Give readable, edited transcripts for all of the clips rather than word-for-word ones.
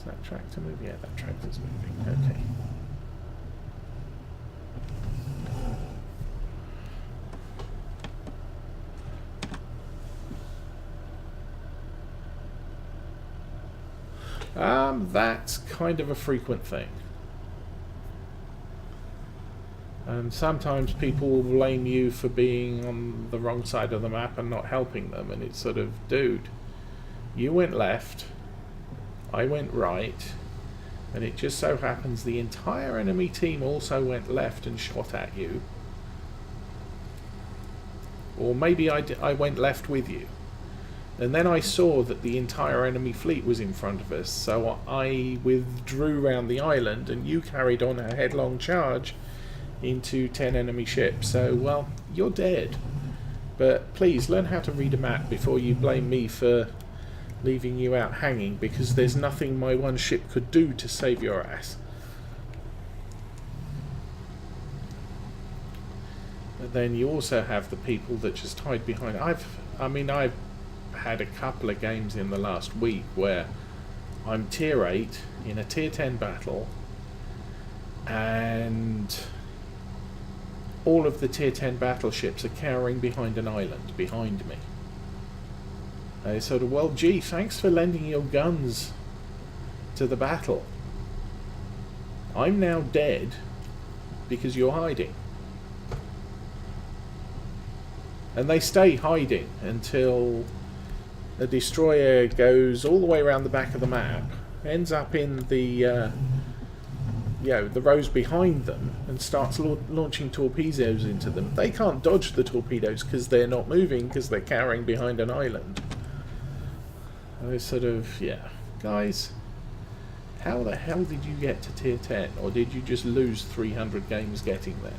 Is that tractor moving? Yeah, that tractor's moving. Okay. That's kind of a frequent thing. And sometimes people will blame you for being on the wrong side of the map and not helping them, and it's sort of, dude, you went left, I went right, and it just so happens the entire enemy team also went left and shot at you. Or maybe I went left with you. And then I saw that the entire enemy fleet was in front of us, so I withdrew round the island and you carried on a headlong charge into 10 enemy ships. So, well, you're dead. But please, learn how to read a map before you blame me for leaving you out hanging, because there's nothing my one ship could do to save your ass. But then you also have the people that just hide behind. I've had a couple of games in the last week where I'm tier 8 in a tier 10 battle, and all of the tier 10 battleships are cowering behind an island behind me. I sort of, well, gee, thanks for lending your guns to the battle. I'm now dead because you're hiding. And they stay hiding until a destroyer goes all the way around the back of the map, ends up in the the rows behind them, and starts launching torpedoes into them. They can't dodge the torpedoes because they're not moving, because they're cowering behind an island. I sort of, yeah, guys, how the hell did you get to tier 10, or did you just lose 300 games getting there?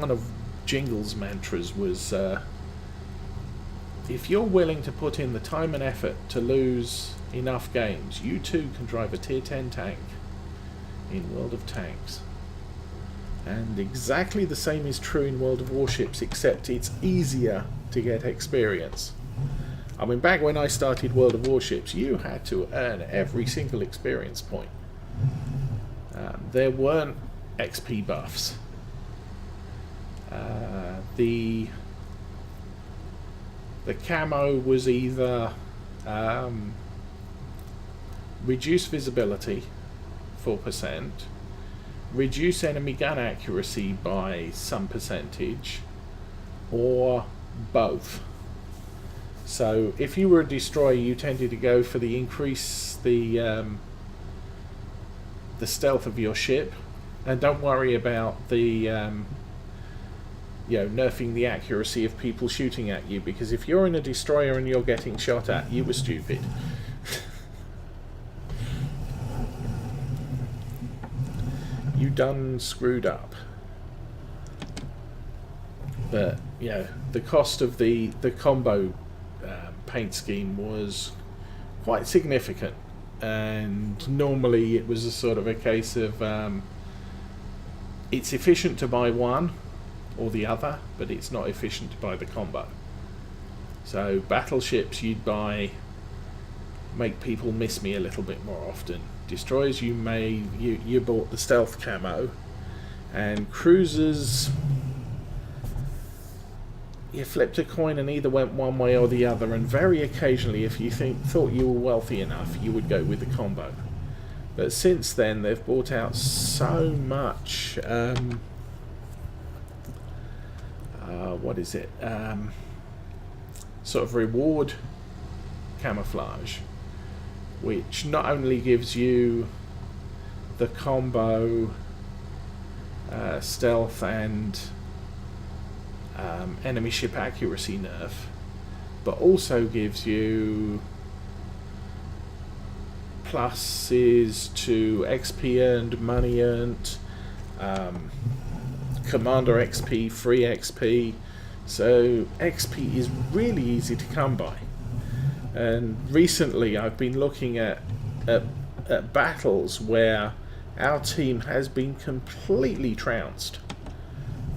One of Jingle's mantras was, if you're willing to put in the time and effort to lose enough games, you too can drive a tier 10 tank in World of Tanks. And exactly the same is true in World of Warships, except it's easier to get experience. I mean, back when I started World of Warships, you had to earn every single experience point. There weren't XP buffs. The camo was either reduce visibility 4%, reduce enemy gun accuracy by some percentage, or both. So if you were a destroyer, you tended to go for the increase the stealth of your ship, and don't worry about the nerfing the accuracy of people shooting at you, because if you're in a destroyer and you're getting shot at, you were stupid. You done screwed up. But the cost of the combo paint scheme was quite significant, and normally it was a sort of a case of it's efficient to buy one or the other, but it's not efficient to buy the combo. So battleships you'd buy make people miss me a little bit more often. Destroyers you bought the stealth camo, and cruisers you flipped a coin and either went one way or the other, and very occasionally if you thought you were wealthy enough you would go with the combo. But since then they've brought out so much sort of reward camouflage, which not only gives you the combo stealth and enemy ship accuracy nerf, but also gives you pluses to XP earned, money earned, commander XP, free XP. So XP is really easy to come by. And recently I've been looking at battles where our team has been completely trounced.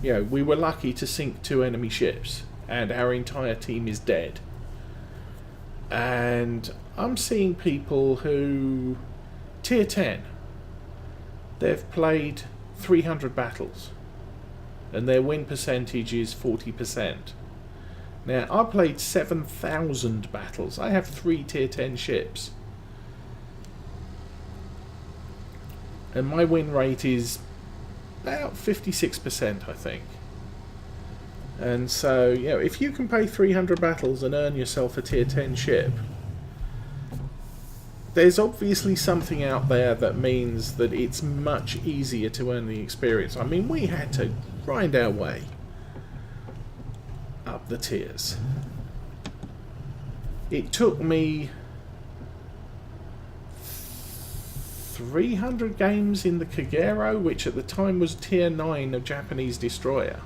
We were lucky to sink 2 enemy ships and our entire team is dead. And I'm seeing people who, tier 10, they've played 300 battles and their win percentage is 40%. Now, I played 7,000 battles. I have 3 tier 10 ships. And my win rate is about 56%, I think. And so, you know, if you can play 300 battles and earn yourself a tier 10 ship, there's obviously something out there that means that it's much easier to earn the experience. I mean, we had to grind our way up the tiers. It took me 300 games in the Kagero, which at the time was tier 9 of Japanese destroyer,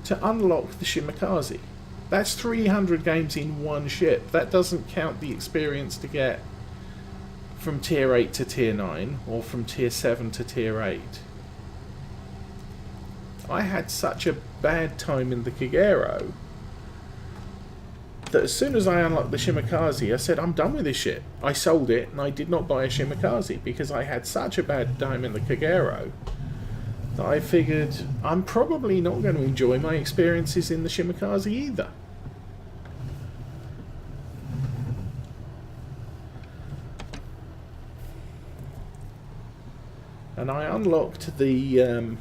to unlock the Shimakaze. That's 300 games in one ship. That doesn't count the experience to get from tier 8 to tier 9 or from tier 7 to tier 8. I had such a bad time in the Kagero that as soon as I unlocked the Shimakaze, I said, I'm done with this ship. I sold it and I did not buy a Shimakaze because I had such a bad time in the Kagero that I figured I'm probably not going to enjoy my experiences in the Shimakaze either. And I unlocked the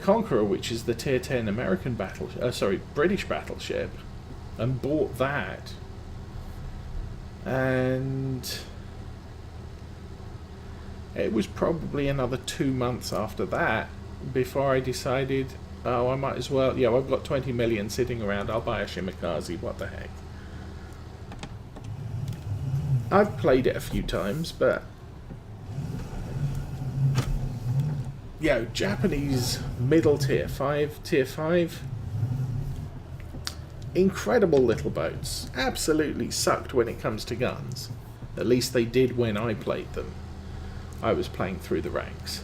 Conqueror, which is the tier 10 American British battleship, and bought that. And it was probably another 2 months after that before I decided, oh, I might as well, yeah, I've got 20 million sitting around, I'll buy a Shimakaze, what the heck. I've played it a few times, but yeah, Japanese middle tier 5, incredible little boats. Absolutely sucked when it comes to guns. At least they did when I played them. I was playing through the ranks.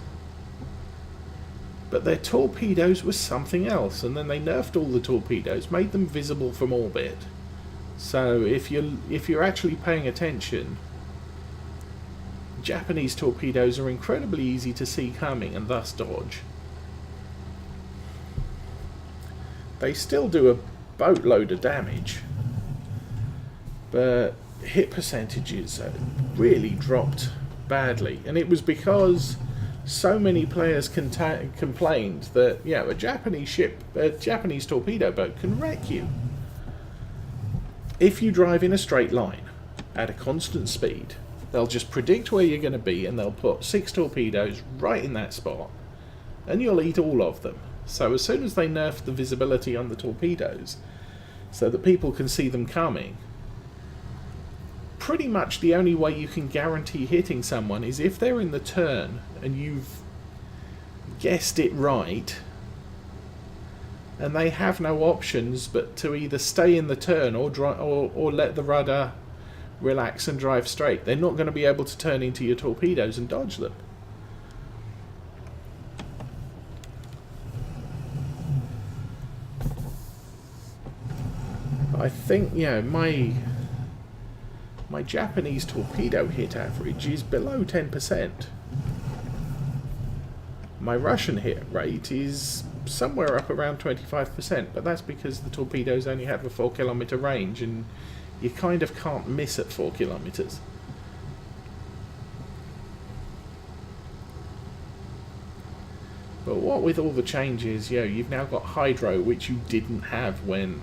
But their torpedoes was something else, and then they nerfed all the torpedoes, made them visible from orbit. So if you're actually paying attention, Japanese torpedoes are incredibly easy to see coming and thus dodge. They still do a boatload of damage, but hit percentages really dropped badly, and it was because so many players complained that, yeah, a Japanese torpedo boat can wreck you if you drive in a straight line at a constant speed. They'll just predict where you're going to be and they'll put 6 torpedoes right in that spot and you'll eat all of them. So as soon as they nerf the visibility on the torpedoes so that people can see them coming, pretty much the only way you can guarantee hitting someone is if they're in the turn and you've guessed it right and they have no options but to either stay in the turn or let the rudder relax and drive straight. They're not going to be able to turn into your torpedoes and dodge them. I think, you know, my Japanese torpedo hit average is below 10%. My Russian hit rate is somewhere up around 25%, but that's because the torpedoes only have a 4-kilometer range and you kind of can't miss at 4 kilometers. But what with all the changes, you know, you've now got hydro, which you didn't have when,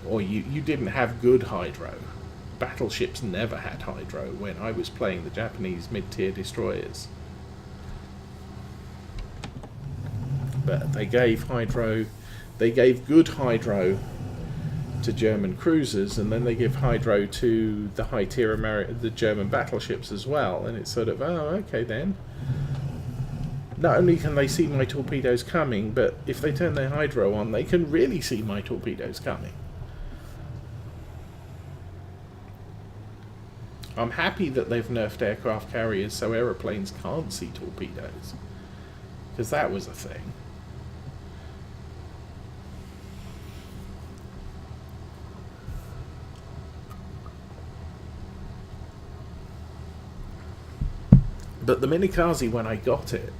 or you didn't have good hydro. Battleships never had hydro when I was playing the Japanese mid-tier destroyers. But they gave good hydro to German cruisers, and then they give hydro to the high-tier the German battleships as well, and it's sort of, oh, okay then. Not only can they see my torpedoes coming, but if they turn their hydro on, they can really see my torpedoes coming. I'm happy that they've nerfed aircraft carriers so aeroplanes can't see torpedoes, because that was a thing. But the Minikaze, when I got it,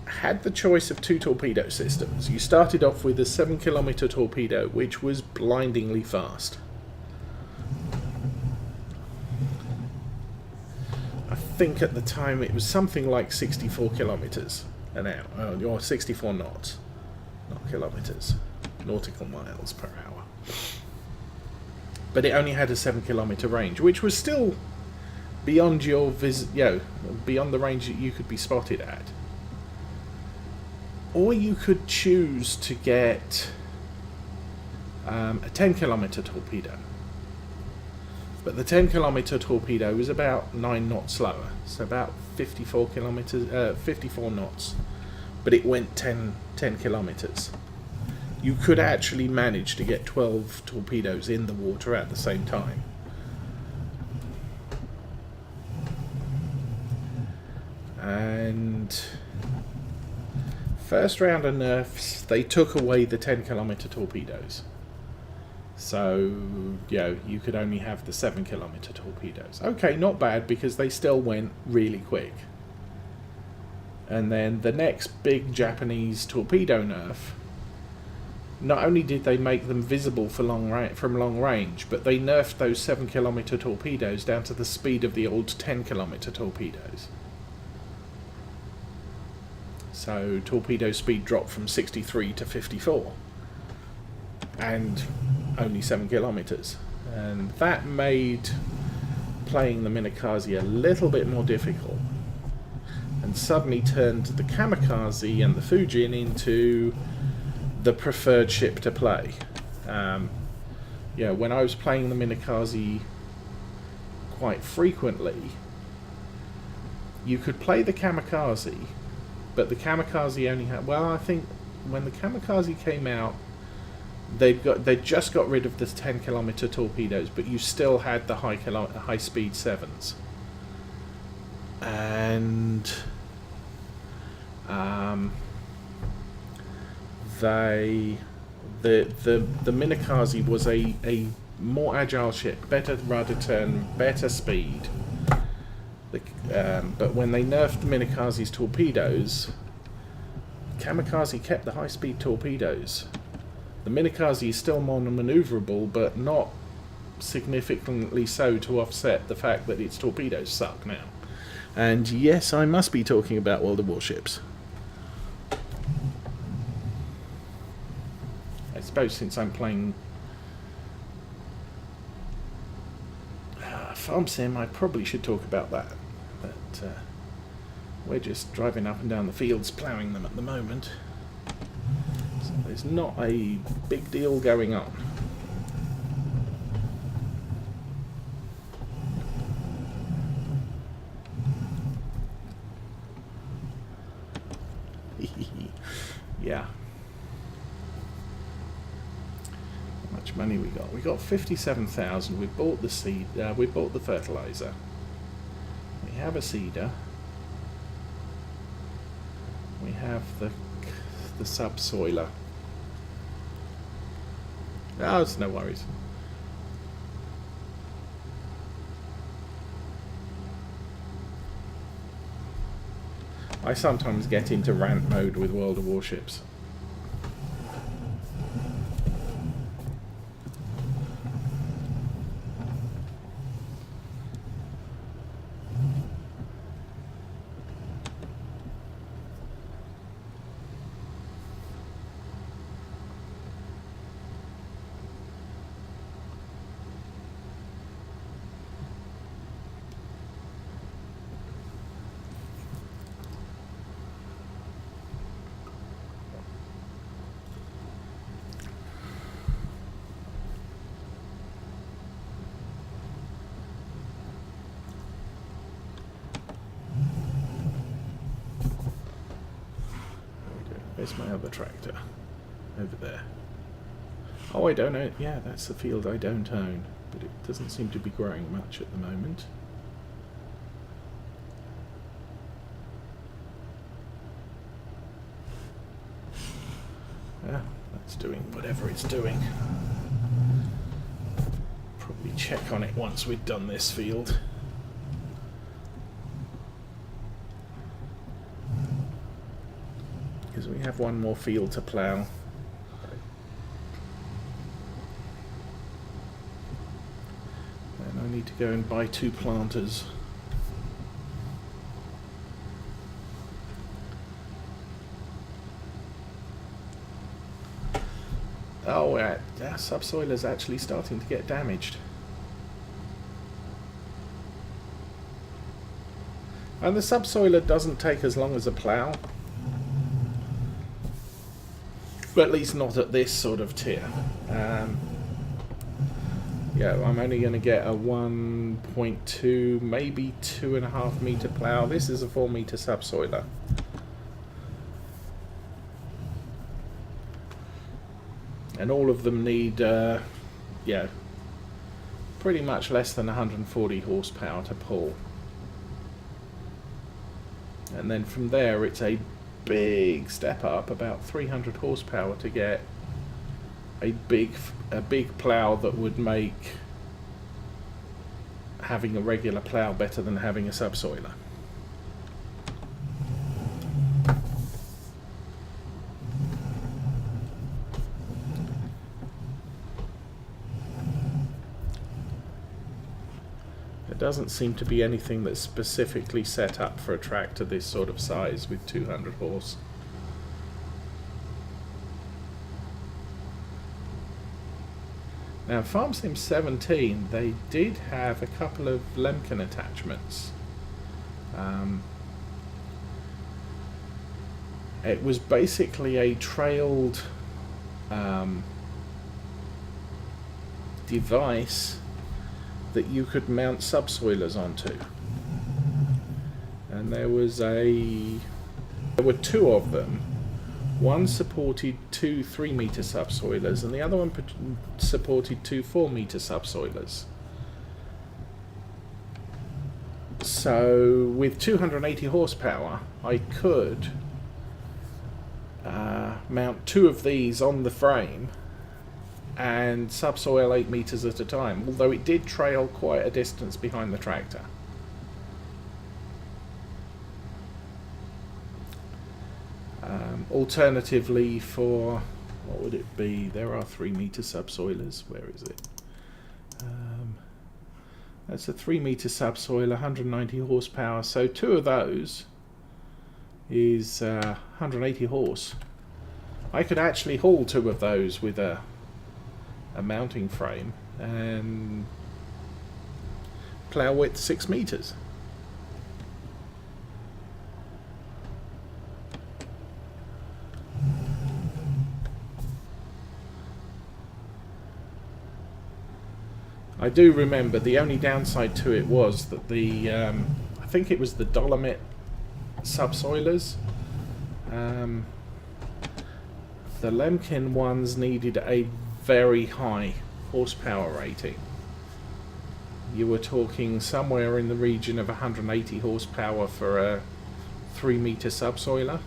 had the choice of 2 torpedo systems. You started off with a 7-kilometer torpedo, which was blindingly fast. I think at the time it was something like 64 kilometers an hour, or 64 knots, not kilometers, nautical miles per hour. But it only had a 7-kilometer range, which was still beyond your beyond the range that you could be spotted at. Or you could choose to get a 10-kilometer torpedo. But the 10-kilometer torpedo was about 9 knots slower, so about 54 knots. But it went 10 kilometers. You could actually manage to get 12 torpedoes in the water at the same time. And first round of nerfs, they took away the 10-kilometer torpedoes. So, you could only have the 7-kilometer torpedoes. Okay, not bad, because they still went really quick. And then the next big Japanese torpedo nerf, not only did they make them visible for from long range, but they nerfed those 7-kilometer torpedoes down to the speed of the old 10-kilometer torpedoes. So torpedo speed dropped from 63 to 54. And only 7 kilometers. And that made playing the Minikaze a little bit more difficult. And suddenly turned the Kamikaze and the Fujin into the preferred ship to play. When I was playing the Minikaze quite frequently, you could play the Kamikaze, but the Kamikaze only had... Well, I think when the Kamikaze came out, they just got rid of the 10-kilometer torpedoes, but you still had the high speed 7s. And the Minikaze was a more agile ship, better rudder turn, better speed. But when they nerfed the Minikaze's torpedoes, Kamikaze kept the high speed torpedoes. The Minikaze is still more manoeuvrable, but not significantly so to offset the fact that its torpedoes suck now. And yes, I must be talking about World of Warships. I suppose since I'm playing Farm Sim, I probably should talk about that. But we're just driving up and down the fields, ploughing them at the moment. So there's not a big deal going on. Yeah. How much money we got? We got 57,000. We bought the seed. We bought the fertilizer. We have a seeder. We have the subsoiler. Oh, it's no worries. I sometimes get into rant mode with World of Warships. Where's my other tractor? Over there. Oh, I don't own... Yeah, that's the field I don't own. But it doesn't seem to be growing much at the moment. Yeah, that's doing whatever it's doing. Probably check on it once we've done this field. because we have one more field to plough. And I need to go and buy 2 planters. Oh, our subsoiler's actually starting to get damaged. And the subsoiler doesn't take as long as a plough. But at least not at this sort of tier. Yeah, I'm only going to get a 1.2, maybe 2.5 metre plough. This is a 4 metre subsoiler. And all of them need, yeah, pretty much less than 140 horsepower to pull. And then from there it's a big step up, about 300 horsepower to get a big plough that would make having a regular plough better than having a subsoiler. Doesn't seem to be anything that's specifically set up for a tractor this sort of size with 200 horse. Now, Farm Sim 17, they did have a couple of Lemken attachments. It was basically a trailed device that you could mount subsoilers onto, and there were 2 of them. One supported 2 3-metre subsoilers and the other one supported 2 4-metre subsoilers. So with 280 horsepower I could mount 2 of these on the frame and subsoil 8 metres at a time, although it did trail quite a distance behind the tractor. Alternatively, for what would it be? There are 3-metre subsoilers. Where is it? That's a 3-metre subsoiler, 190 horsepower. So 2 of those is 180 horse. I could actually haul 2 of those with a mounting frame and plough width 6 metres. I do remember the only downside to it was that the I think it was the Dolomite subsoilers. The Lemken ones needed a very high horsepower rating. You were talking somewhere in the region of 180 horsepower for a 3-metre subsoiler.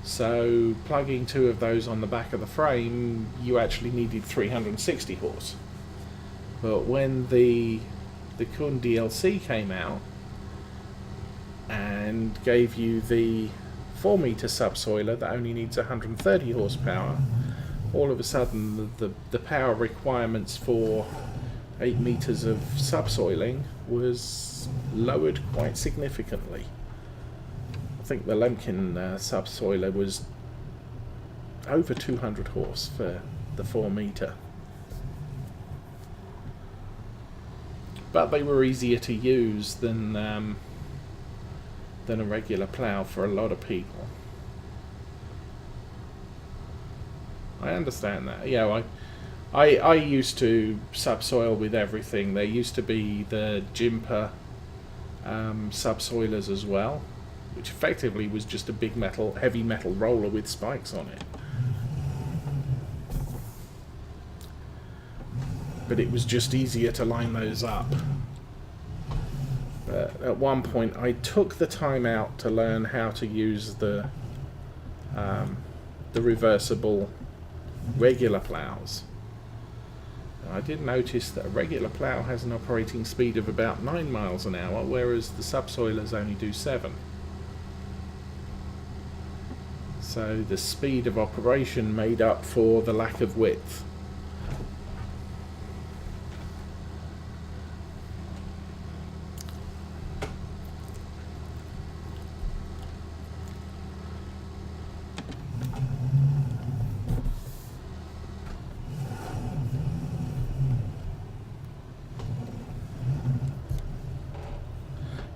So plugging 2 of those on the back of the frame, you actually needed 360 horse. But when the Kun DLC came out and gave you the 4-metre subsoiler that only needs 130 horsepower, all of a sudden the power requirements for 8 metres of subsoiling was lowered quite significantly. I think the Lemken subsoiler was over 200 horse for the 4-metre. But they were easier to use than a regular plough for a lot of people. I understand that. You know, I used to subsoil with everything. There used to be the Jimper subsoilers as well, which effectively was just a big heavy metal roller with spikes on it. But it was just easier to line those up. But at one point I took the time out to learn how to use the reversible regular ploughs. I did notice that a regular plough has an operating speed of about 9 miles an hour, whereas the subsoilers only do 7. So the speed of operation made up for the lack of width.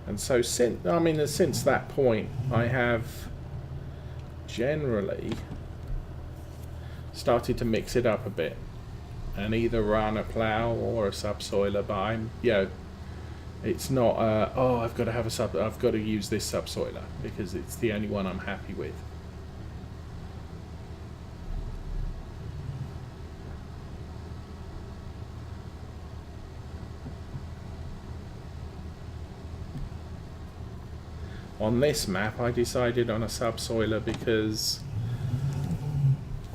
And so since that point, I have generally started to mix it up a bit and either run a plough or a subsoiler. But I'm, it's not oh, I've got to use this subsoiler because it's the only one I'm happy with. On this map, I decided on a subsoiler because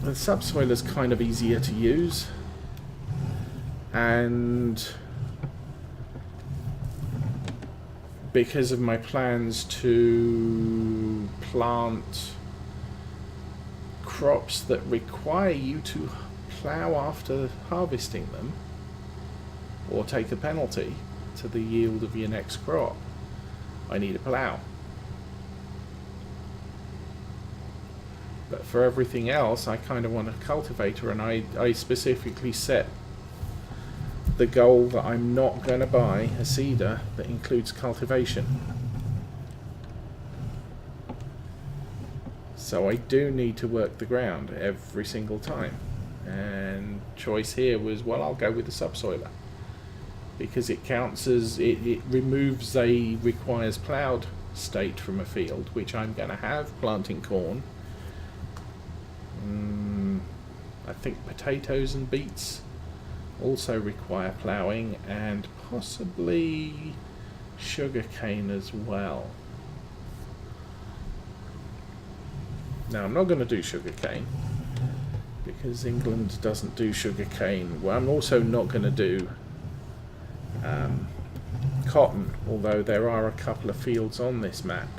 the subsoiler is kind of easier to use, and because of my plans to plant crops that require you to plough after harvesting them, or take a penalty to the yield of your next crop, I need a plough. But for everything else, I kind of want a cultivator, and I specifically set the goal that I'm not going to buy a seeder that includes cultivation. So I do need to work the ground every single time. And choice here was, well, I'll go with the subsoiler, because it counts as, it removes a requires ploughed state from a field, which I'm going to have planting corn. I think potatoes and beets also require ploughing, and possibly sugarcane as well. Now, I'm not going to do sugarcane because England doesn't do sugarcane. Well, I'm also not going to do cotton, although there are a couple of fields on this map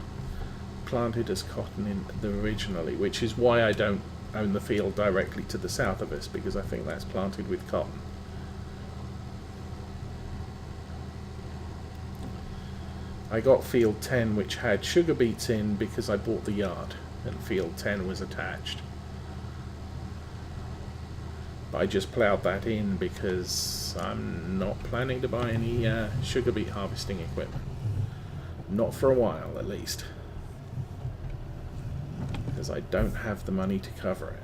planted as cotton originally, which is why I don't own the field directly to the south of us, because I think that's planted with cotton. I got field 10, which had sugar beets in, because I bought the yard and field 10 was attached. But I just ploughed that in because I'm not planning to buy any sugar beet harvesting equipment. Not for a while, at least. Because I don't have the money to cover it.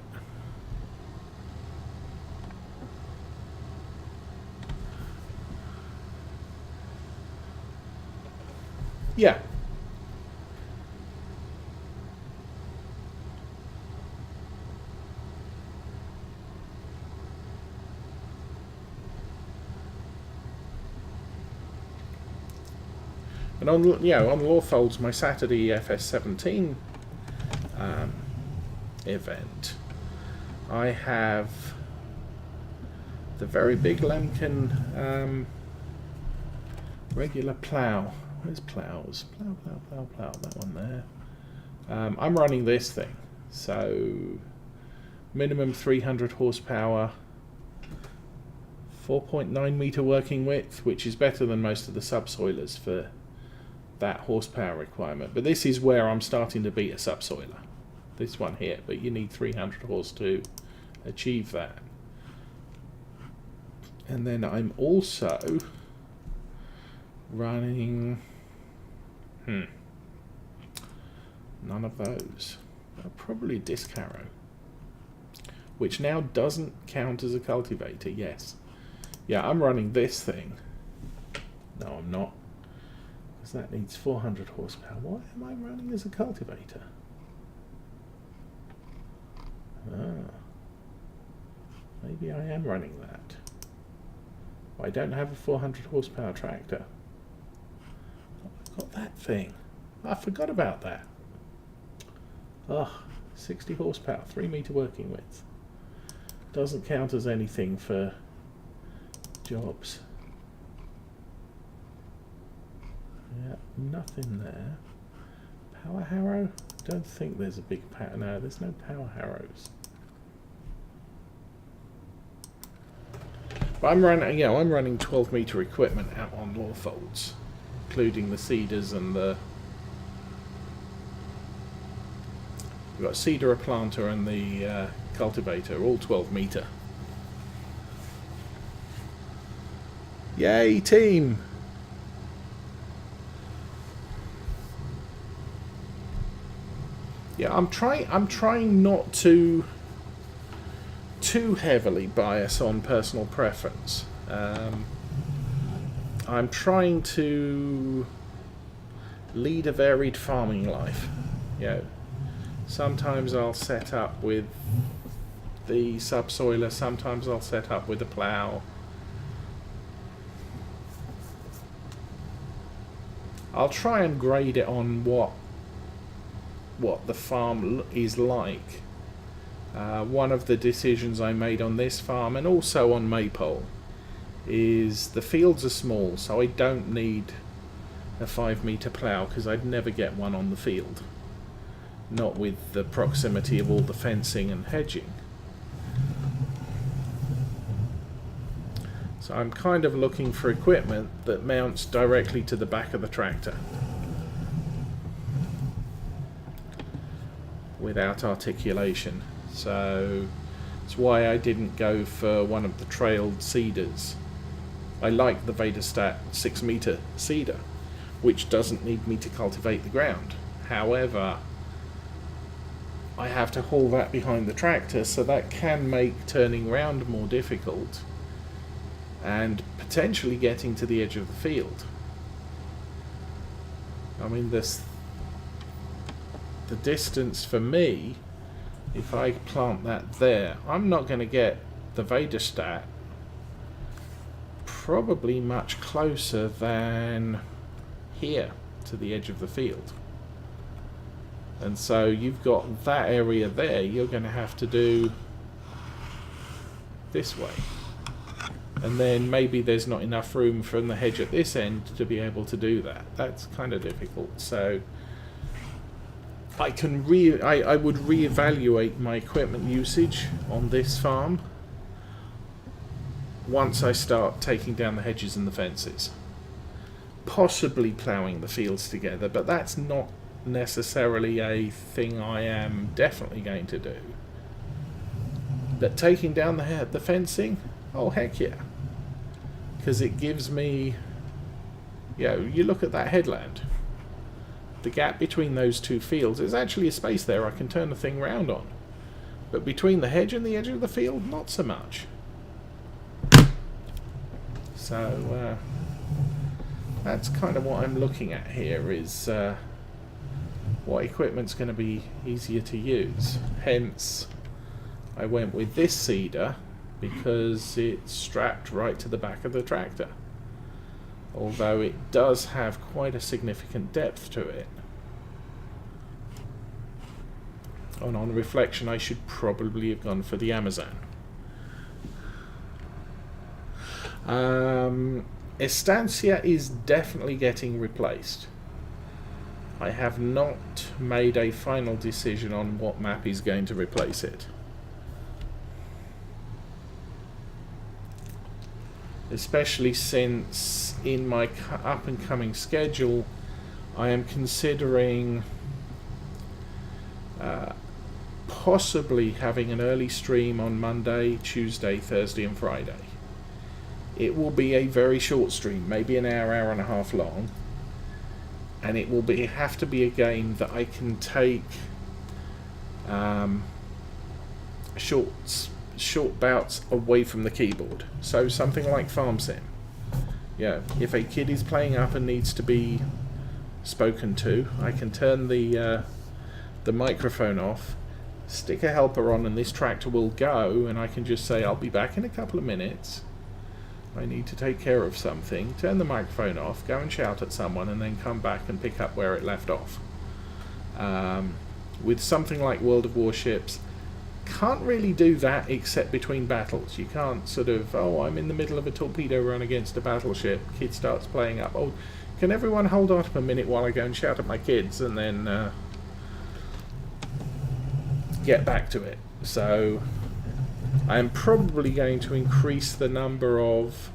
Yeah. And on Lawfolds, my Saturday FS17 event, I have the very big Lemken regular plough. Where's ploughs? Plough, that one there. I'm running this thing, so minimum 300 horsepower, 4.9 meter working width, which is better than most of the subsoilers for that horsepower requirement. But this is where I'm starting to beat a subsoiler, this one here, but you need 300 horse to achieve that. And then I'm also running none of those. Probably disc harrow, which now doesn't count as a cultivator. Yes, yeah, I'm running this thing. No, I'm not, because that needs 400 horsepower. Why am I running as a cultivator? Maybe I am running that. I don't have a 400 horsepower tractor. I've got that thing. I forgot about that. 60 horsepower, 3 meter working width. Doesn't count as anything for jobs. Yeah, nothing there. Power harrow? Don't think there's a big power. No, there's no power harrows. But I'm running 12-meter equipment out on Lawfolds, including the seeders and the. We've got a seeder, a planter, and the cultivator, all 12-meter. Yay, team! Yeah, I'm trying not to too heavily bias on personal preference. I'm trying to lead a varied farming life. You know, sometimes I'll set up with the subsoiler, sometimes I'll set up with a plough. I'll try and grade it on what the farm is like. One of the decisions I made on this farm, and also on Maypole, is the fields are small, so I don't need a 5-meter plough because I'd never get one on the field. Not with the proximity of all the fencing and hedging. So I'm kind of looking for equipment that mounts directly to the back of the tractor without articulation. So that's why I didn't go for one of the trailed seeders. I like the Vedastat 6-meter seeder, which doesn't need me to cultivate the ground. However, I have to haul that behind the tractor, so that can make turning round more difficult and potentially getting to the edge of the field. I mean, the distance for me, if I plant that there, I'm not going to get the Vedastat probably much closer than here to the edge of the field. And so you've got that area there, you're going to have to do this way. And then maybe there's not enough room from the hedge at this end to be able to do that. That's kind of difficult. So I would reevaluate my equipment usage on this farm once I start taking down the hedges and the fences. Possibly ploughing the fields together, but that's not necessarily a thing I am definitely going to do. But taking down the fencing, oh heck yeah, because it gives me, you look at that headland, the gap between those two fields, there's actually a space there I can turn the thing round on, but between the hedge and the edge of the field, not so much. So that's kind of what I'm looking at here, is what equipment's going to be easier to use. Hence I went with this seeder because it's strapped right to the back of the tractor, although it does have quite a significant depth to it. And on reflection, I should probably have gone for the Amazon. Estancia is definitely getting replaced. I have not made a final decision on what map is going to replace it. Especially since in my up-and-coming schedule I am considering possibly having an early stream on Monday, Tuesday, Thursday and Friday. It will be a very short stream, maybe an hour, hour and a half long, and it will have to be a game that I can take short bouts away from the keyboard. So something like Farm Sim. Yeah, if a kid is playing up and needs to be spoken to, I can turn the microphone off, stick a helper on, and this tractor will go, and I can just say, I'll be back in a couple of minutes. I need to take care of something. Turn the microphone off, go and shout at someone, and then come back and pick up where it left off. With something like World of Warships, can't really do that except between battles. You can't sort of, I'm in the middle of a torpedo run against a battleship, kid starts playing up, can everyone hold on a minute while I go and shout at my kids and then get back to it? So I am probably going to increase the number of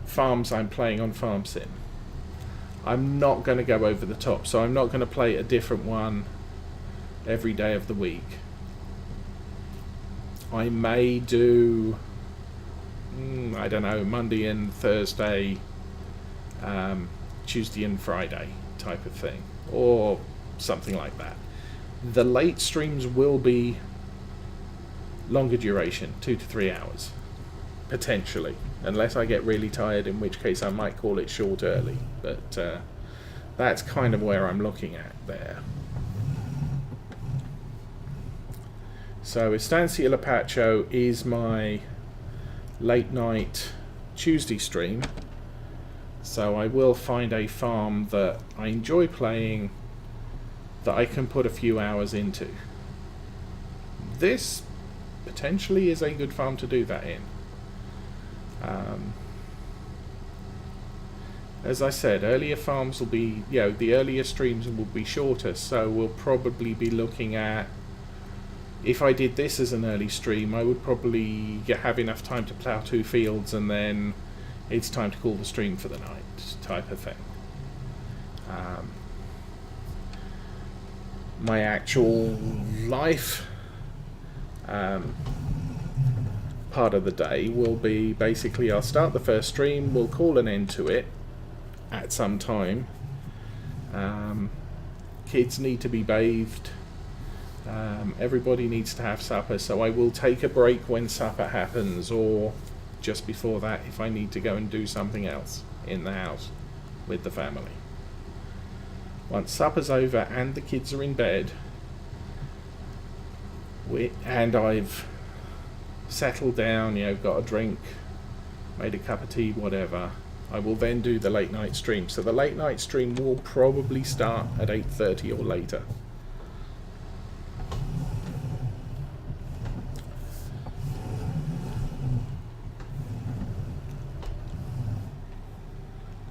farms I'm playing on Farm Sim. I'm not going to go over the top, so I'm not going to play a different one every day of the week. I may do, I don't know, Monday and Thursday, Tuesday and Friday type of thing, or something like that. The late streams will be longer duration, 2 to 3 hours, potentially, unless I get really tired, in which case I might call it short early, but that's kind of where I'm looking at there. So Estancia Lapacho is my late night Tuesday stream, so I will find a farm that I enjoy playing that I can put a few hours into. This potentially is a good farm to do that in. As I said, earlier farms will be, the earlier streams will be shorter, so we'll probably be looking at, if I did this as an early stream, I would probably have enough time to plough 2 fields and then it's time to call the stream for the night type of thing. My actual life part of the day will be basically, I'll start the first stream, we'll call an end to it at some time. Kids need to be bathed, everybody needs to have supper, so I will take a break when supper happens, or just before that if I need to go and do something else in the house with the family. Once supper's over and the kids are in bed, and I've settled down, got a drink, made a cup of tea, whatever, I will then do the late night stream. So the late night stream will probably start at 8:30 or later.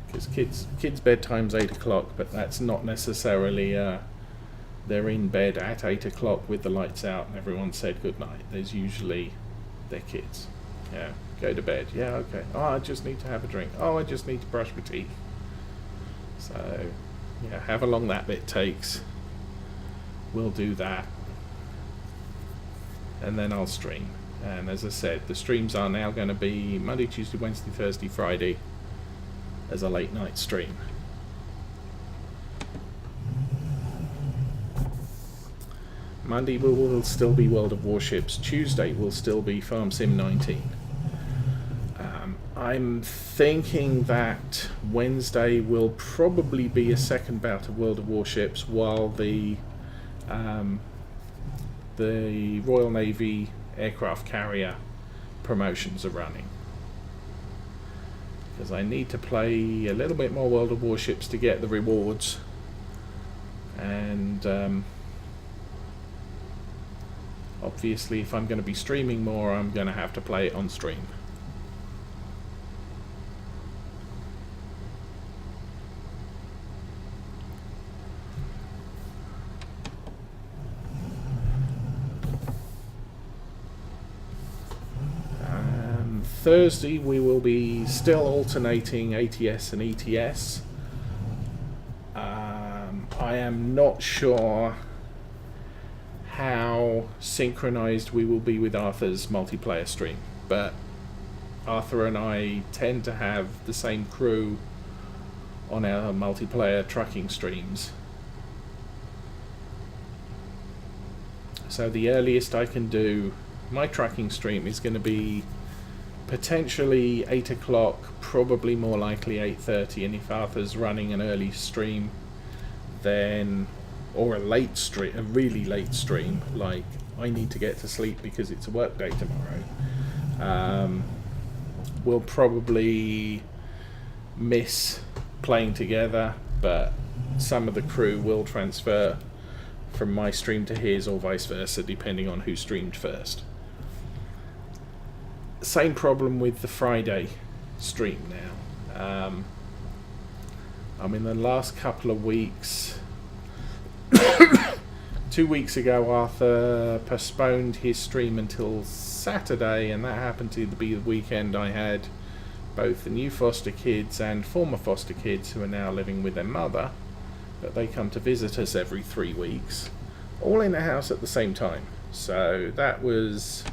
Because kids' bedtime's 8 o'clock, but that's not necessarily they're in bed at 8 o'clock with the lights out and everyone said goodnight. There's usually their kids. Yeah, go to bed. Yeah, okay. Oh, I just need to have a drink. Oh, I just need to brush my teeth. So, yeah, however long that bit takes, we'll do that. And then I'll stream. And as I said, the streams are now going to be Monday, Tuesday, Wednesday, Thursday, Friday as a late night stream. Monday will still be World of Warships. Tuesday will still be Farm Sim 19. I'm thinking that Wednesday will probably be a second bout of World of Warships while the Royal Navy aircraft carrier promotions are running. Because I need to play a little bit more World of Warships to get the rewards. And obviously if I'm going to be streaming more, I'm going to have to play it on stream. Thursday we will be still alternating ATS and ETS. I am not sure how synchronized we will be with Arthur's multiplayer stream, but Arthur and I tend to have the same crew on our multiplayer trucking streams. So the earliest I can do my trucking stream is going to be potentially 8 o'clock, probably more likely 8:30, and if Arthur's running an early stream, then, or a late stream, a really late stream, like I need to get to sleep because it's a work day tomorrow, we'll probably miss playing together, but some of the crew will transfer from my stream to his or vice versa, depending on who streamed first. Same problem with the Friday stream now. I mean, the last couple of weeks, 2 weeks ago, Arthur postponed his stream until Saturday, and that happened to be the weekend I had both the new foster kids and former foster kids who are now living with their mother, but they come to visit us every 3 weeks, all in the house at the same time. So that was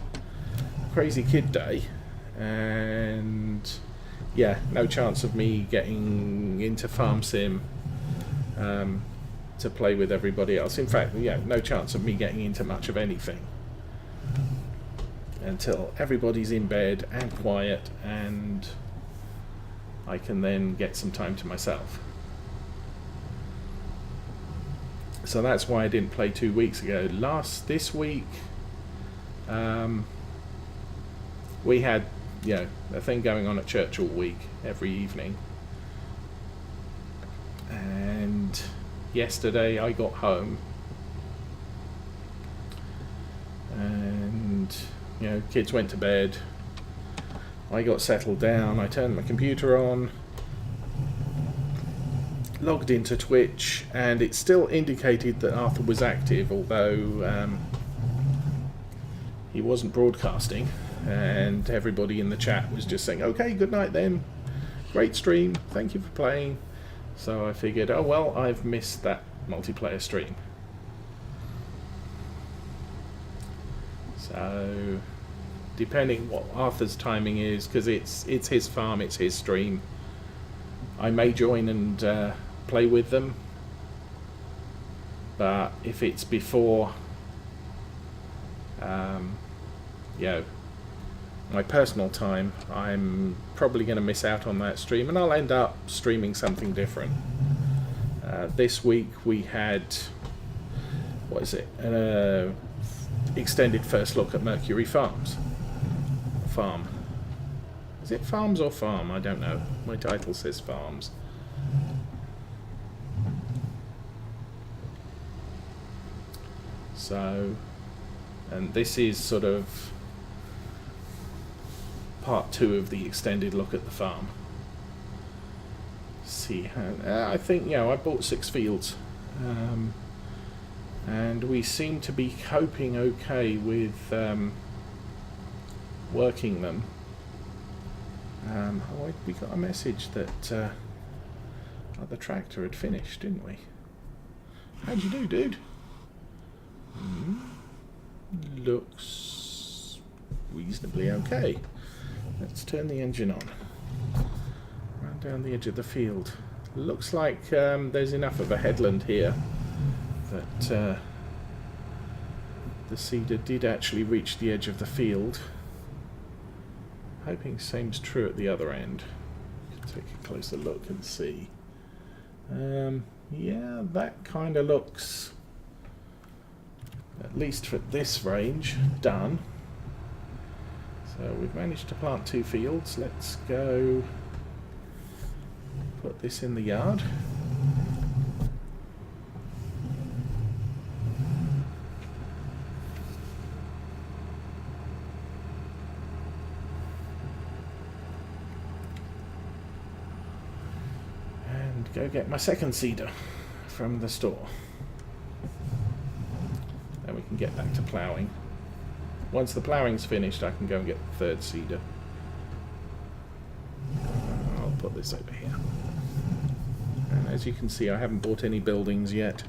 crazy kid day, and yeah, no chance of me getting into Farm Sim to play with everybody else. In fact, yeah, no chance of me getting into much of anything until everybody's in bed and quiet, and I can then get some time to myself. So that's why I didn't play 2 weeks ago. This week, we had, a thing going on at church all week, every evening. And yesterday I got home, and kids went to bed. I got settled down. I turned my computer on, logged into Twitch, and it still indicated that Arthur was active, although he wasn't broadcasting, and everybody in the chat was just saying, okay, good night then, great stream, thank you for playing. So I figured, oh well, I've missed that multiplayer stream. So depending what Arthur's timing is, because it's his farm, it's his stream, I may join and play with them, but if it's before my personal time, I'm probably going to miss out on that stream, and I'll end up streaming something different. This week we had, an extended first look at Mercury Farms. Farm. Is it Farms or Farm? I don't know. My title says Farms. So, and this is sort of part 2 of the extended look at the farm. See how, I think, I bought 6 fields, and we seem to be coping okay with working them. We got a message that the tractor had finished, didn't we? How'd you do, dude? Looks reasonably okay. Let's turn the engine on. Run down the edge of the field. Looks like there's enough of a headland here that the seeder did actually reach the edge of the field. Hoping same's true at the other end. Take a closer look and see. Yeah, that kind of looks, at least for this range, done. So we've managed to plant 2 fields. Let's go put this in the yard. And go get my second seeder from the store. Then we can get back to ploughing. Once the ploughing's finished, I can go and get the third seeder. I'll put this over here. And as you can see, I haven't bought any buildings yet.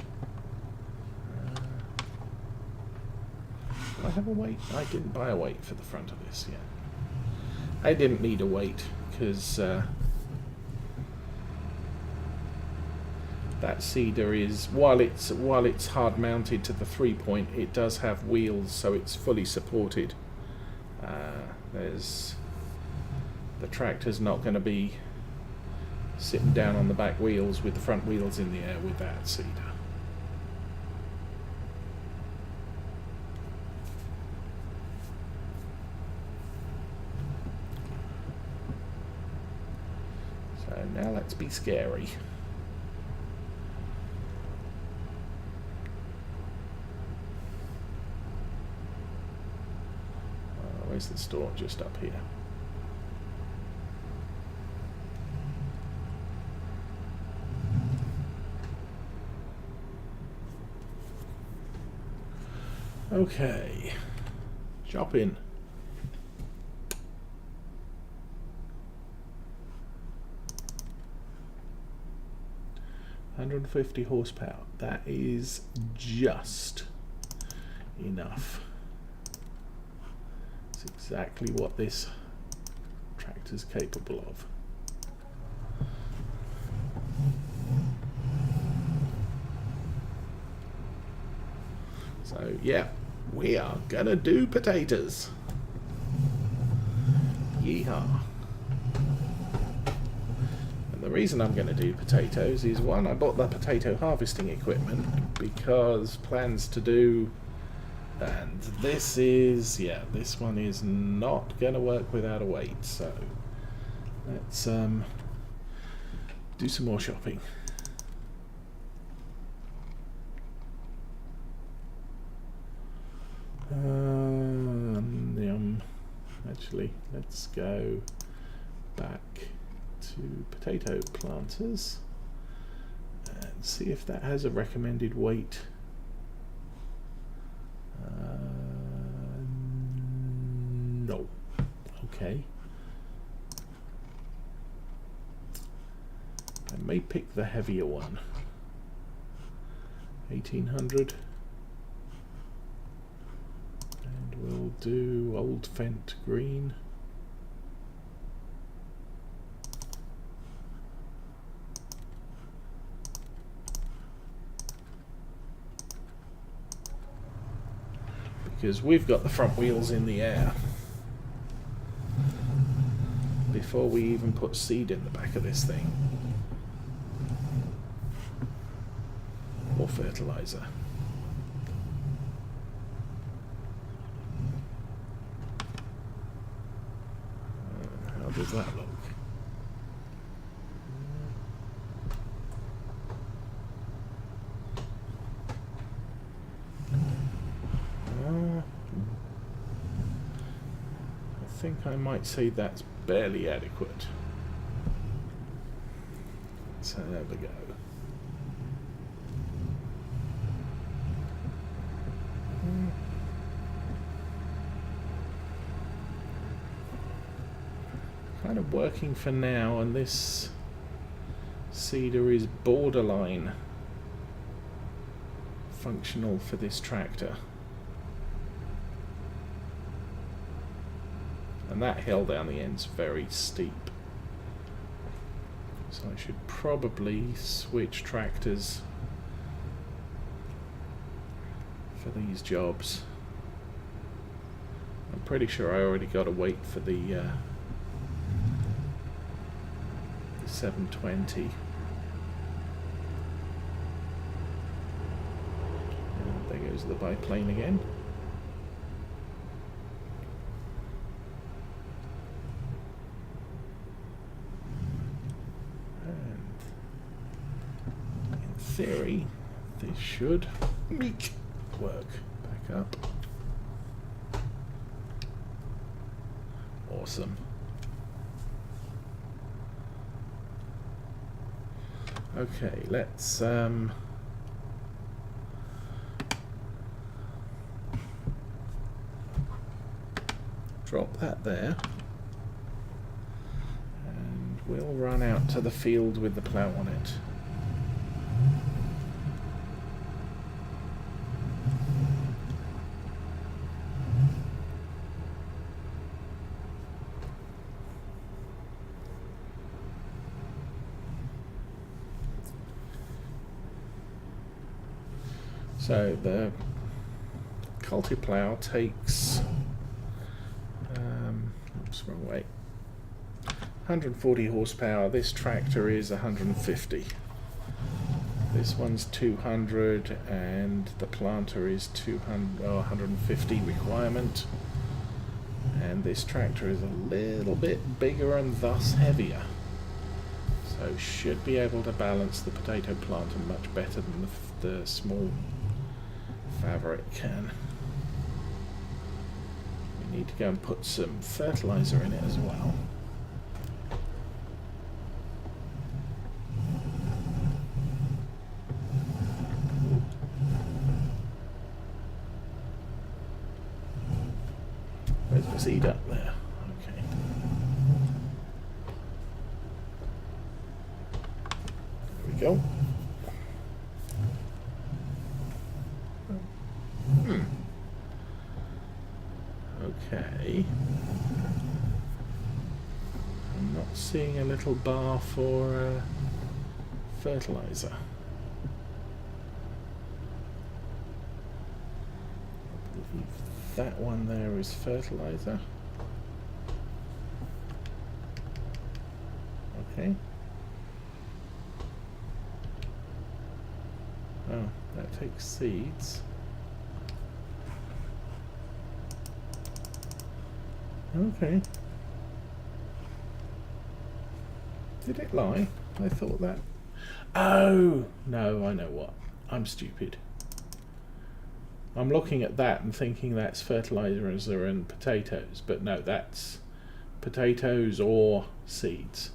Do I have a weight? I didn't buy a weight for the front of this yet. I didn't need a weight because that seeder is, while it's hard mounted to the 3-point, it does have wheels, so it's fully supported. The tractor's not going to be sitting down on the back wheels with the front wheels in the air with that seeder. So now let's be scary. Where's the store? Just up here. Okay, shopping. $150 horsepower. That is just enough. It's exactly what this tractor's capable of. So yeah, we are gonna do potatoes. Yeehaw. And the reason I'm going to do potatoes is, one, I bought the potato harvesting equipment because plans to do, and this is, yeah, this one is not going to work without a weight, so let's do some more shopping. Actually, let's go back to potato planters and see if that has a recommended weight. No. Okay. I may pick the heavier one. 1800. And we'll do Old Fent Green. Because we've got the front wheels in the air before we even put seed in the back of this thing, or fertilizer. How does that look? I think I might say that's barely adequate. So there we go. Kind of working for now, and this seeder is borderline functional for this tractor. And that hill down the end's very steep. So I should probably switch tractors for these jobs. I'm pretty sure I already got a weight for the 720. And there goes the biplane again. Theory, this should work. Back up. Awesome. Okay, let's drop that there, and we'll run out to the field with the plough on it. So the Cultiplow takes, oops, wrong way, 140 horsepower. This tractor is 150. This one's 200, and the planter is 200, 150 requirement. And this tractor is a little bit bigger and thus heavier. So should be able to balance the potato planter much better than the small Favoric can. We need to go and put some fertilizer in it as well. There's the seed up there. Okay. There we go. Okay. I'm not seeing a little bar for fertilizer. I believe that one there is fertilizer. Okay. Oh, that takes seeds. Okay. Did it lie? I thought that... Oh! No, I know what. I'm stupid. I'm looking at that and thinking that's fertilizer and potatoes, but no, that's potatoes or seeds.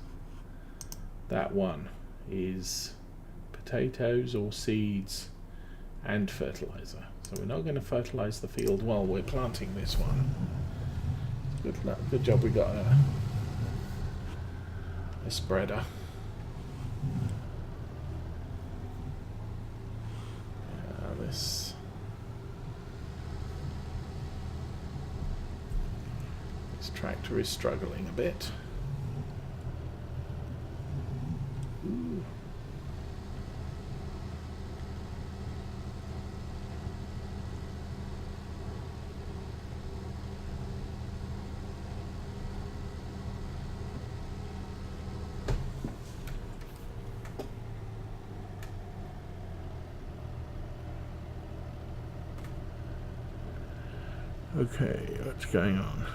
That one is potatoes or seeds and fertilizer. So we're not going to fertilize the field while we're planting this one. Good job we got a spreader. This tractor is struggling a bit. Ooh. Okay, what's going on?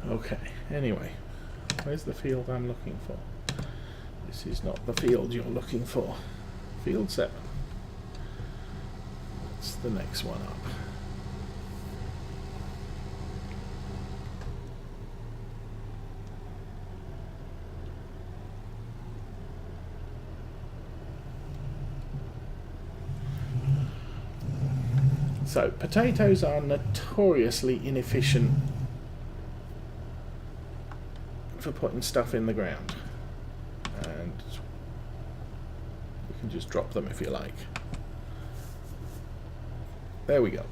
Okay, anyway, where's the field I'm looking for? This is not the field you're looking for. Field 7. That's the next one up. So, potatoes are notoriously inefficient for putting stuff in the ground, and you can just drop them if you like. There we go.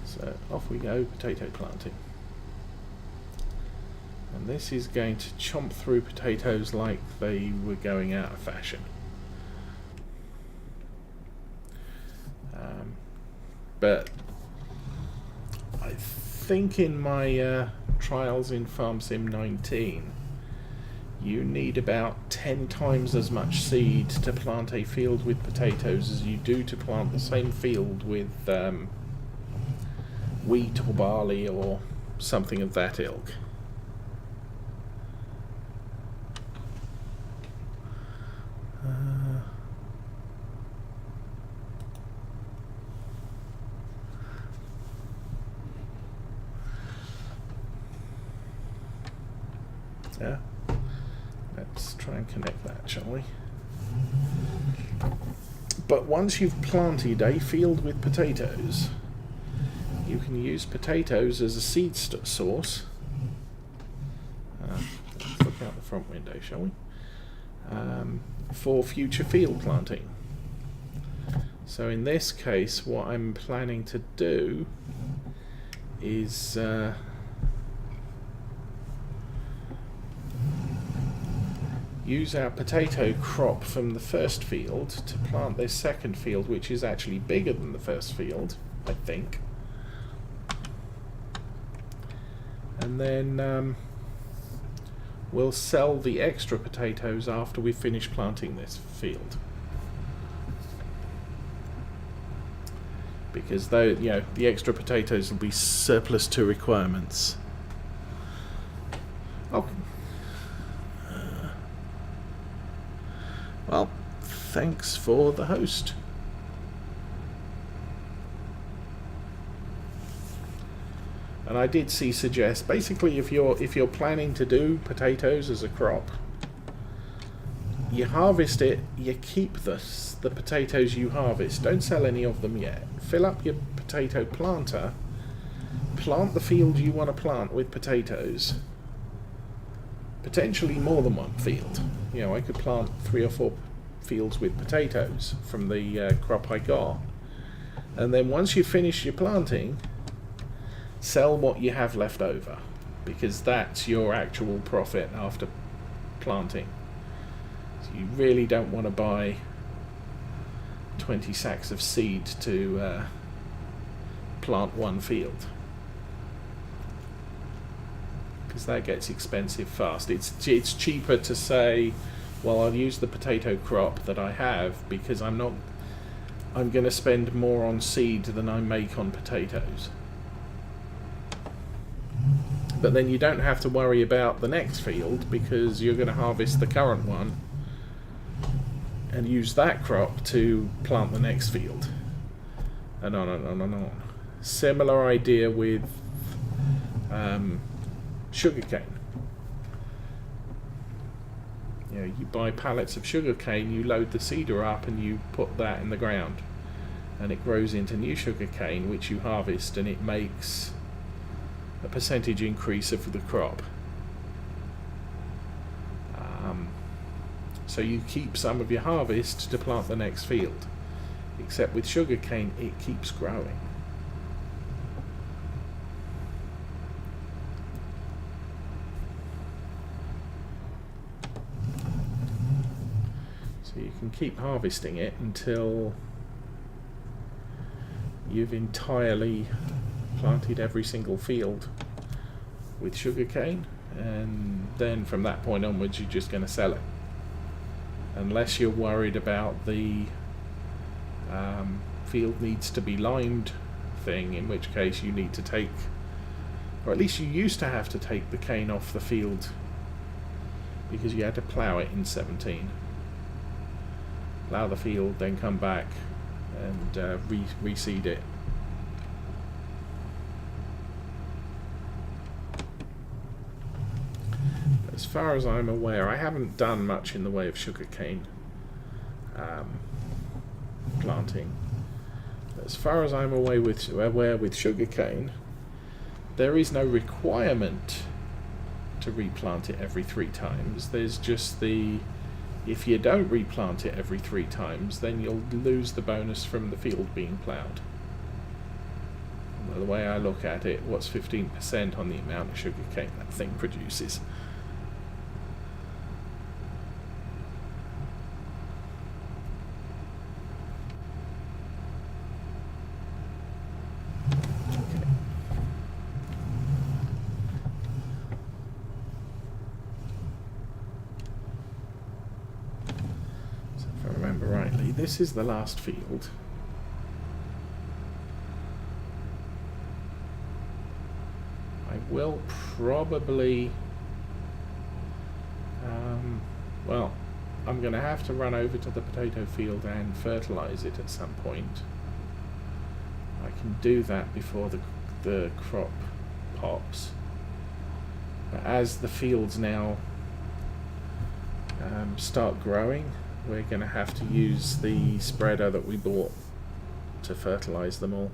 So off we go, potato planting. And this is going to chomp through potatoes like they were going out of fashion. But I think in my trials in Farm Sim 19, you need about 10 times as much seed to plant a field with potatoes as you do to plant the same field with wheat or barley or something of that ilk. Yeah, let's try and connect that, shall we? But once you've planted a field with potatoes, you can use potatoes as a seed source. Let's look out the front window, shall we? For future field planting. So in this case, what I'm planning to do is use our potato crop from the first field to plant this second field, which is actually bigger than the first field, I think. And then we'll sell the extra potatoes after we finish planting this field. Because though, the extra potatoes will be surplus to requirements. Oh. Well, thanks for the host. And I did suggest, basically, if you're planning to do potatoes as a crop, you harvest it, you keep the potatoes you harvest. Don't sell any of them yet. Fill up your potato planter, plant the field you want to plant with potatoes. Potentially more than one field. I could plant 3 or 4 fields with potatoes from the crop I got. And then once you finish your planting, sell what you have left over, because that's your actual profit after planting. So you really don't want to buy 20 sacks of seed to plant one field, because that gets expensive fast. It's cheaper to say, well, I'll use the potato crop that I have, because I'm going to spend more on seed than I make on potatoes. But then you don't have to worry about the next field, because you're going to harvest the current one and use that crop to plant the next field, and on and on and on. Similar idea with sugarcane. You buy pallets of sugarcane, you load the seeder up, and you put that in the ground, and it grows into new sugarcane, which you harvest, and it makes a percentage increase of the crop. So you keep some of your harvest to plant the next field. Except with sugarcane, it keeps growing. So you can keep harvesting it until you've entirely planted every single field with sugarcane, and then from that point onwards you're just going to sell it, unless you're worried about the field needs to be limed thing, in which case you need to take, or at least you used to have to take the cane off the field because you had to plough it in 17, plough the field, then come back and reseed it. As far as I'm aware, I haven't done much in the way of sugarcane planting. As far as I'm aware with sugarcane, there is no requirement to replant it every 3 times. There's just if you don't replant it every 3 times, then you'll lose the bonus from the field being ploughed. The way I look at it, what's 15% on the amount of sugarcane that thing produces? This is the last field. I will probably well, I'm going to have to run over to the potato field and fertilize it at some point. I can do that before the crop pops, but as the fields now start growing, we're going to have to use the spreader that we bought to fertilize them all.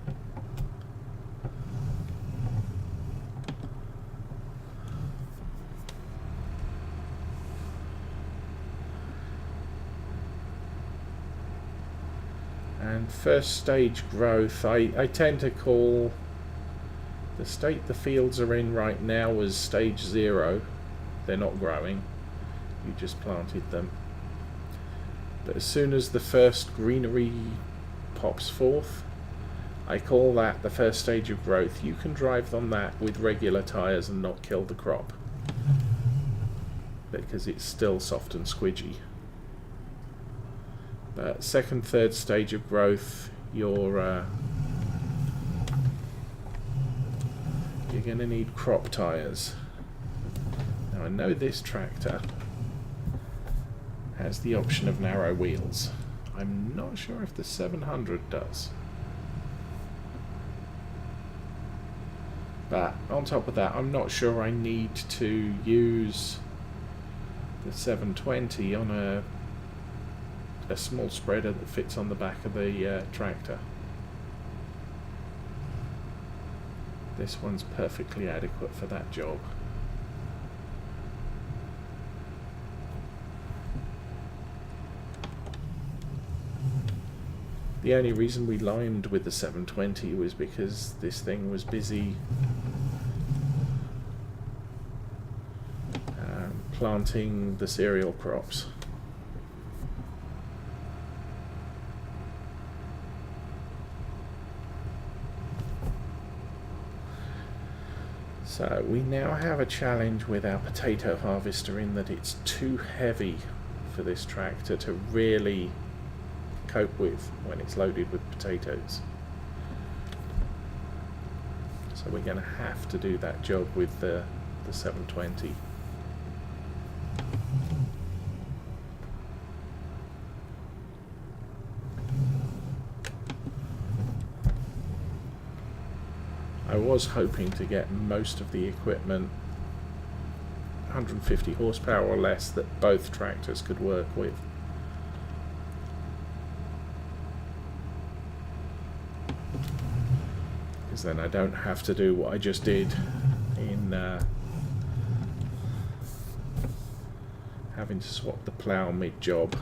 And first stage growth, I tend to call the state the fields are in right now as stage 0. They're not growing, you just planted them. But as soon as the first greenery pops forth, I call that the first stage of growth. You can drive on that with regular tyres and not kill the crop. because it's still soft and squidgy. But second, third stage of growth, you're going to need crop tyres. Now I know this tractor has the option of narrow wheels. I'm not sure if the 700 does. But on top of that, I'm not sure I need to use the 720 on a small spreader that fits on the back of the tractor. This one's perfectly adequate for that job. The only reason we limed with the 720 was because this thing was busy planting the cereal crops. So we now have a challenge with our potato harvester in that it's too heavy for this tractor to really cope with when it's loaded with potatoes. So we're going to have to do that job with the 720. I was hoping to get most of the equipment 150 horsepower or less that both tractors could work with. Because then I don't have to do what I just did in having to swap the plough mid-job.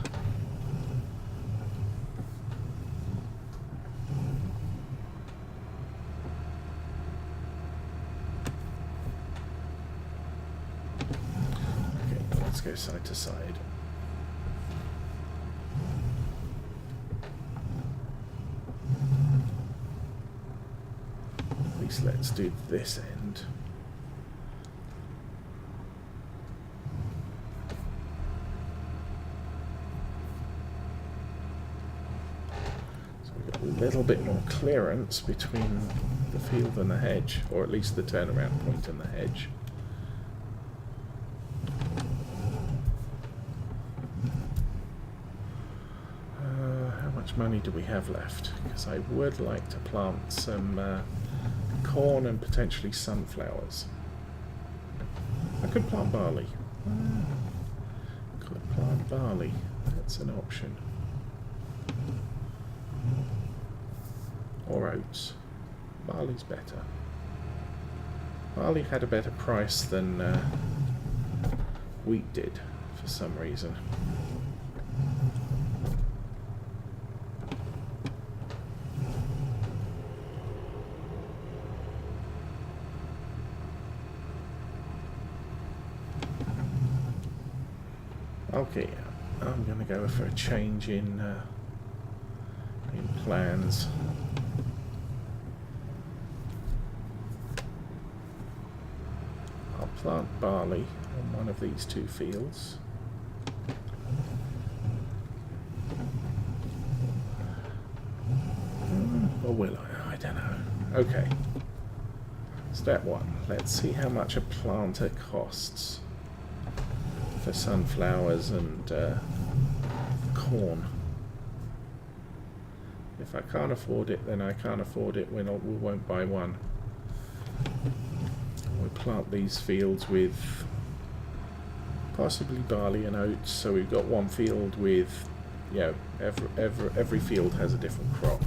Go side to side. At least let's do this end. So we've got a little bit more clearance between the field and the hedge, or at least the turnaround point and the hedge. Money do we have left? Because I would like to plant some corn and potentially sunflowers. I could plant barley. Could plant barley. That's an option. Or oats. Barley's better. Barley had a better price than wheat did for some reason. Okay, I'm going to go for a change in plans. I'll plant barley on one of these two fields. Or will I? I don't know. Okay. Step one. Let's see how much a planter costs for sunflowers and corn. If I can't afford it, then I can't afford it. We won't buy one. We'll plant these fields with possibly barley and oats, so we've got one field with, you know, every field has a different crop.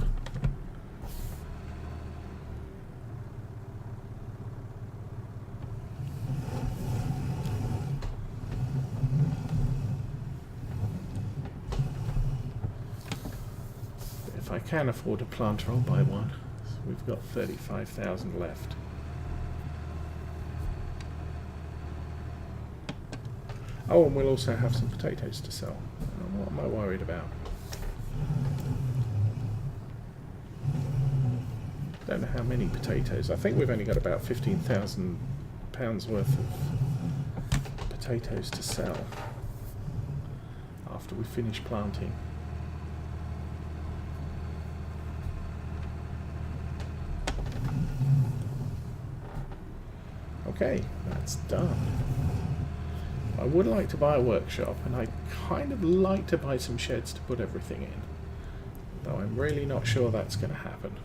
If I can afford a planter, I'll buy one. So we've got 35,000 left. Oh, and we'll also have some potatoes to sell. What am I worried about? Don't know how many potatoes. I think we've only got about £15,000 worth of potatoes to sell after we finish planting. Okay, that's done. I would like to buy a workshop, and I'd kind of like to buy some sheds to put everything in, though I'm really not sure that's going to happen.